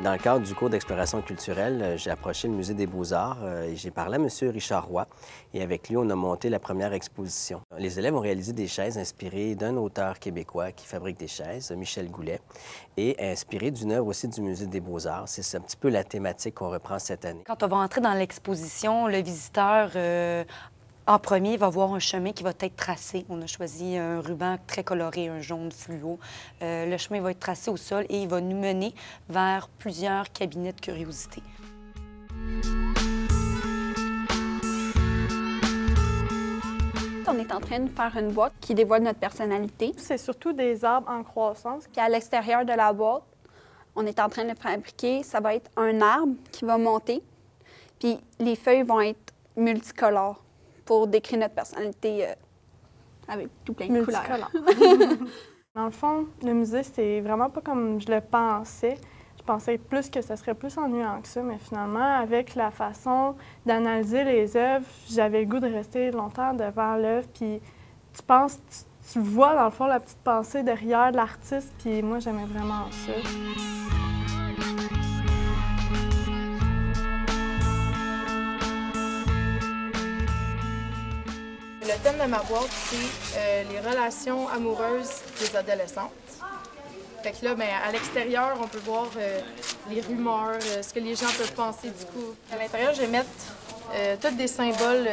Dans le cadre du cours d'exploration culturelle, j'ai approché le Musée des Beaux-Arts et j'ai parlé à M. Richard Roy. Et avec lui, on a monté la première exposition. Les élèves ont réalisé des chaises inspirées d'un auteur québécois qui fabrique des chaises, Michel Goulet, et inspirées d'une œuvre aussi du Musée des Beaux-Arts. C'est un petit peu la thématique qu'on reprend cette année. Quand on va entrer dans l'exposition, le visiteur en premier, il va voir un chemin qui va être tracé. On a choisi un ruban très coloré, un jaune fluo. Le chemin va être tracé au sol et il va nous mener vers plusieurs cabinets de curiosité. On est en train de faire une boîte qui dévoile notre personnalité. C'est surtout des arbres en croissance. Puis à l'extérieur de la boîte, on est en train de fabriquer, ça va être un arbre qui va monter. Puis les feuilles vont être multicolores pour décrire notre personnalité avec tout plein de couleurs. Dans le fond, le musée, c'est vraiment pas comme je le pensais. Je pensais plus que ça serait plus ennuyant que ça, mais finalement, avec la façon d'analyser les œuvres, j'avais le goût de rester longtemps devant l'œuvre, puis tu penses, tu vois dans le fond la petite pensée derrière l'artiste, puis moi, j'aimais vraiment ça. Le thème de ma boîte, c'est les relations amoureuses des adolescentes. Fait que là, bien, à l'extérieur, on peut voir les rumeurs, ce que les gens peuvent penser du couple. À l'intérieur, je vais mettre tous des symboles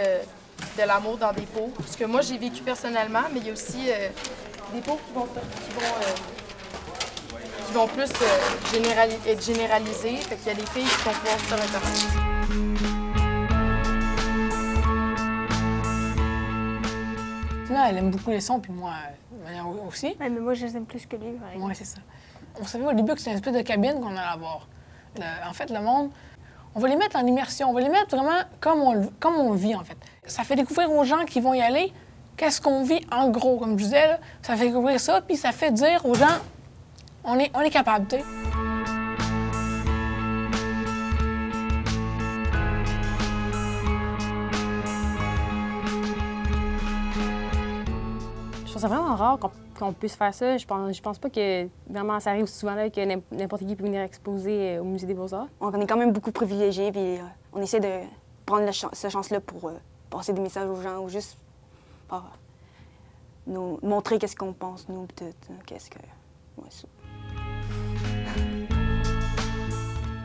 de l'amour dans des pots, ce que moi, j'ai vécu personnellement, mais il y a aussi des pots qui vont plus être généralisés. Fait qu'il y a des filles qui vont pouvoir se reconnaître. Là, elle aime beaucoup les sons, puis moi aussi. Ouais, mais moi, je les aime plus que lui, par exemple. Oui, c'est ça. On savait au début que c'était une espèce de cabine qu'on allait avoir. En fait, le monde, on va les mettre en immersion. On va les mettre vraiment comme on le vit, en fait. Ça fait découvrir aux gens qui vont y aller qu'est-ce qu'on vit en gros. Comme je disais, là, ça fait découvrir ça, puis ça fait dire aux gens, on est capable, tu sais. Je trouve ça vraiment rare qu'on puisse faire ça. Je pense pas que vraiment ça arrive souvent là, que n'importe qui peut venir exposer au Musée des Beaux-Arts. On est quand même beaucoup privilégiés, puis on essaie de prendre cette chance-là pour passer des messages aux gens ou juste nous montrer qu'est-ce qu'on pense, nous, peut-être. Qu'est-ce que... Ouais, ça.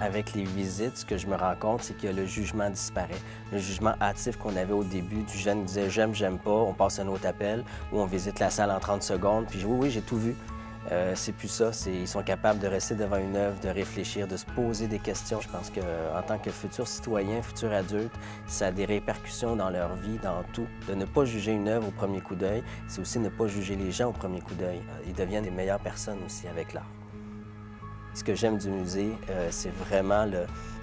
Avec les visites, ce que je me rends compte, c'est que le jugement disparaît. Le jugement hâtif qu'on avait au début, du jeune qui disait « j'aime, j'aime pas », on passe un autre appel, ou on visite la salle en 30 secondes, puis oui, j'ai tout vu. C'est plus ça. Ils sont capables de rester devant une œuvre, de réfléchir, de se poser des questions. Je pense qu'en tant que futur citoyen, futur adulte, ça a des répercussions dans leur vie, dans tout. De ne pas juger une œuvre au premier coup d'œil, c'est aussi ne pas juger les gens au premier coup d'œil. Ils deviennent des meilleures personnes aussi avec l'art. Ce que j'aime du musée, c'est vraiment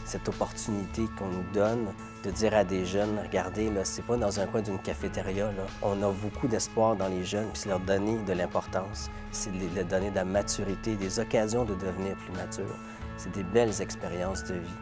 cette opportunité qu'on nous donne de dire à des jeunes, regardez, là, c'est pas dans un coin d'une cafétéria, là. On a beaucoup d'espoir dans les jeunes, puis c'est leur donner de l'importance, c'est leur donner de la maturité, des occasions de devenir plus mature. C'est des belles expériences de vie.